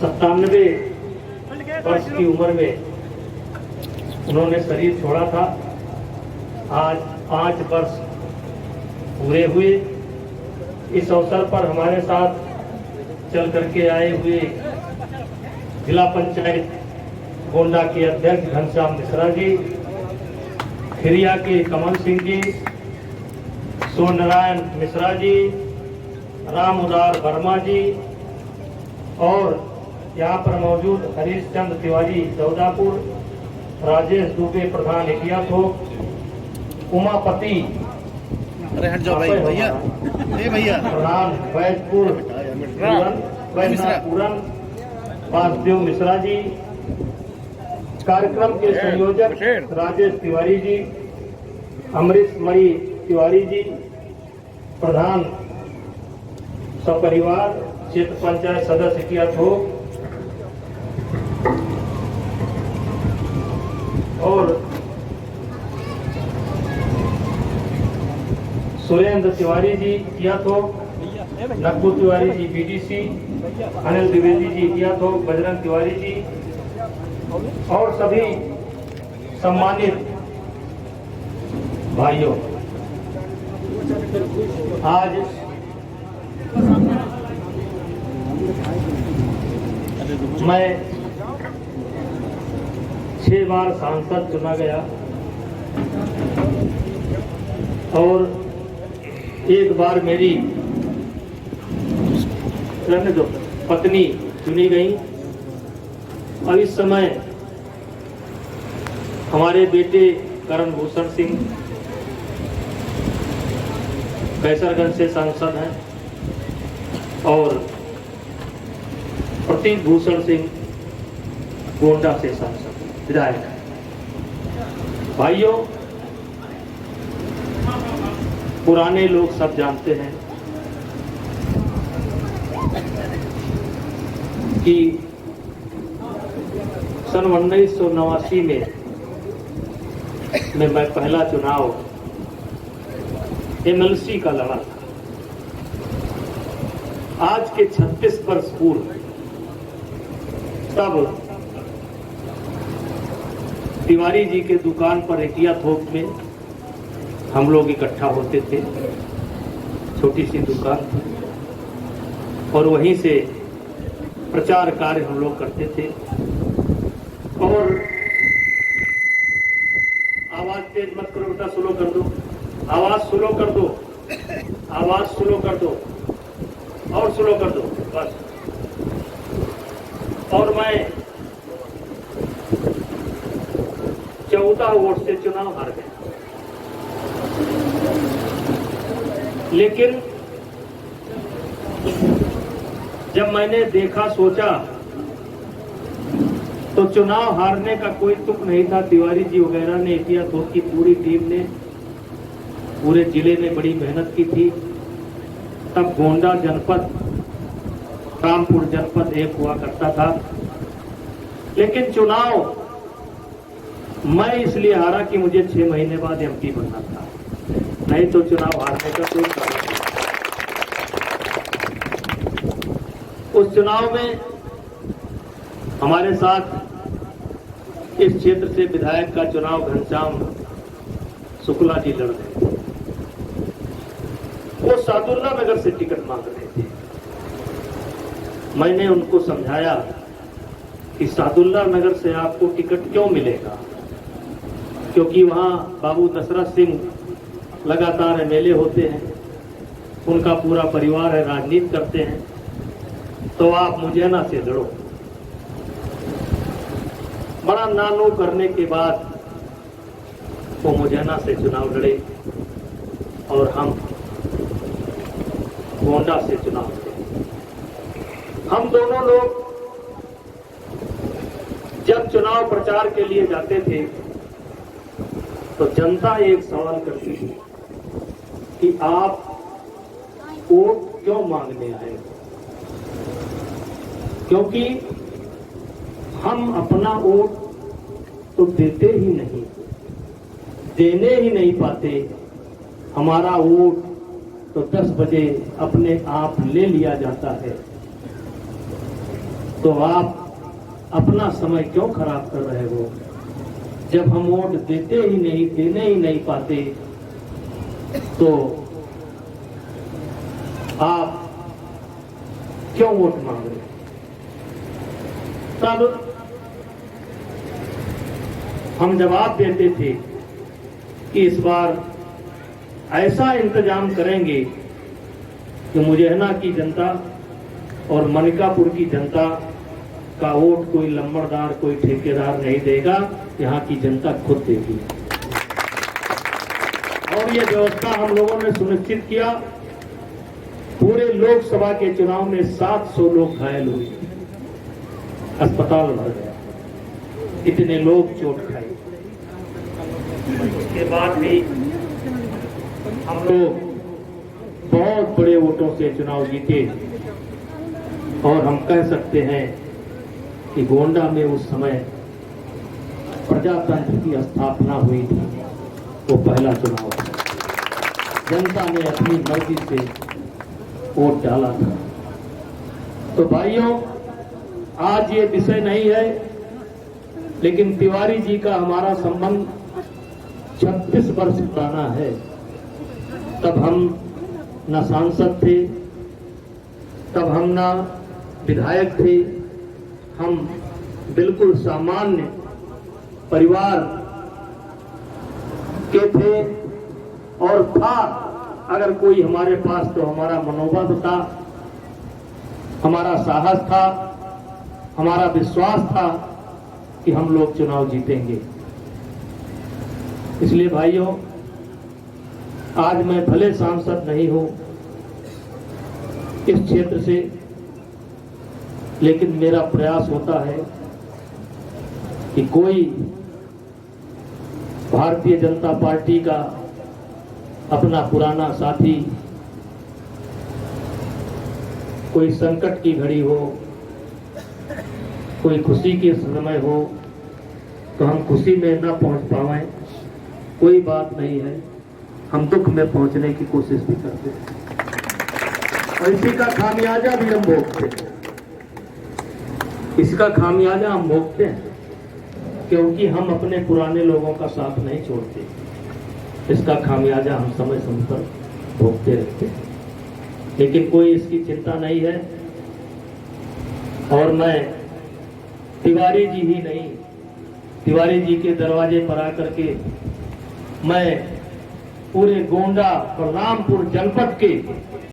97 वर्ष की उम्र में उन्होंने शरीर छोड़ा था। आज 5 वर्ष पूरे हुए। इस अवसर पर हमारे साथ चल करके आए हुए जिला पंचायत गोंडा के अध्यक्ष घनश्याम मिश्रा जी, खिरिया के कमल सिंह जी, सूर्यनारायण मिश्रा जी, राम उदार वर्मा जी और यहाँ पर मौजूद हरीश चंद्र तिवारी दौदापुर, राजेश दुबे प्रधान इतिहास हो, उमापति अरे हट जाओ भाई भैया, ए भैया प्रधान वैदपुर पूरन वासुदेव मिश्रा जी, कार्यक्रम के संयोजक राजेश तिवारी जी, अमरीश मणि तिवारी जी, प्रधान सपरिवार क्षेत्र पंचायत सदस्य किया हो और सुरेंद्र तिवारी जी किया तो, नक्कू तिवारी जी बीडीसी, अनिल द्विवेदी जी किया तो, बजरंग तिवारी जी और सभी सम्मानित भाइयों, आज मैं 6 बार सांसद चुना गया और 1 बार मेरी जो पत्नी चुनी गई। और इस समय हमारे बेटे करण भूषण सिंह कैसरगंज से सांसद हैं और प्रतीक भूषण सिंह गोंडा से सांसद विधायक हैं। भाइयों, पुराने लोग सब जानते हैं कि सन 1989 में मैं पहला चुनाव एमएलसी का लड़ा था। आज के 36 वर्ष पूर्व तब तिवारी जी के दुकान पर एकिया थोक में हम लोग इकट्ठा होते थे। छोटी सी दुकान थी और वहीं से प्रचार कार्य हम लोग करते थे। और आवाज तेज मत करो बेटा, स्लो कर दो, आवाज स्लो कर दो, आवाज स्लो कर दो और स्लो कर दो बस। और मैं 14 वोट से चुनाव हार गया। लेकिन जब मैंने देखा, सोचा तो चुनाव हारने का कोई तुक नहीं था। तिवारी जी वगैरह ने, इतिहास की पूरी टीम ने, पूरे जिले में बड़ी मेहनत की थी। तब गोंडा जनपद, रामपुर जनपद एक हुआ करता था। लेकिन चुनाव मैं इसलिए हारा कि मुझे 6 महीने बाद एमपी बनना था, नहीं तो चुनाव हारने का कोई कारण नहीं। उस चुनाव में हमारे साथ इस क्षेत्र से विधायक का चुनाव घनश्याम शुक्ला जी लड़ रहे थे। वो सादुल्ला नगर से टिकट मांग रहे थे। मैंने उनको समझाया कि सादुल्ला नगर से आपको टिकट क्यों मिलेगा, क्योंकि वहां बाबू दशरथ सिंह लगातार एमएलए होते हैं, उनका पूरा परिवार है, राजनीति करते हैं, तो आप मुझैना से लड़ो। बड़ा नानो करने के बाद वो मुझैना से चुनाव लड़े और हम गोंडा से चुनाव लड़े। हम दोनों लोग जब चुनाव प्रचार के लिए जाते थे तो जनता एक सवाल करती थी कि आप वोट क्यों मांगने आए, क्योंकि हम अपना वोट तो देते ही नहीं, देने ही नहीं पाते। हमारा वोट तो 10 बजे अपने आप ले लिया जाता है। तो आप अपना समय क्यों खराब कर रहे हो? जब हम वोट देने ही नहीं पाते, तो आप क्यों वोट मांग रहे? तब हम जवाब देते थे कि इस बार ऐसा इंतजाम करेंगे कि मुजैना की जनता और मनिकापुर की जनता का वोट कोई लंबड़दार, कोई ठेकेदार नहीं देगा, यहाँ की जनता खुद देगी। और ये व्यवस्था हम लोगों ने सुनिश्चित किया। पूरे लोकसभा के चुनाव में 700 लोग घायल हुए, अस्पताल भर गया, इतने लोग चोट खाए। उसके बाद भी हम लोग बहुत बड़े वोटों से चुनाव जीते और हम कह सकते हैं कि गोंडा में उस समय प्रजातंत्र की स्थापना हुई थी। वो पहला चुनाव था, जनता ने अपनी मर्जी से वोट डाला था। तो भाइयों, आज ये विषय नहीं है, लेकिन तिवारी जी का हमारा संबंध 36 वर्ष पुराना है। तब हम न सांसद थे, तब हम न विधायक थे, हम बिल्कुल सामान्य परिवार के थे। और था अगर कोई हमारे पास, तो हमारा मनोबल था, हमारा साहस था, हमारा विश्वास था कि हम लोग चुनाव जीतेंगे। इसलिए भाइयों, आज मैं भले सांसद नहीं हूं इस क्षेत्र से, लेकिन मेरा प्रयास होता है कि कोई भारतीय जनता पार्टी का अपना पुराना साथी कोई संकट की घड़ी हो, कोई खुशी के समय हो, तो हम खुशी में न पहुंच पाएं, कोई बात नहीं है, हम दुख में पहुंचने की कोशिश भी करते हैं। और इसी का खामियाजा भी हम भोगते हैं, इसका खामियाजा हम भोगते हैं, क्योंकि हम अपने पुराने लोगों का साथ नहीं छोड़ते। इसका खामियाजा हम समय समय पर भोगते रहते हैं, लेकिन कोई इसकी चिंता नहीं है। और मैं तिवारी जी ही नहीं, तिवारी जी के दरवाजे पर आकर के मैं पूरे गोंडा और रामपुर जनपद के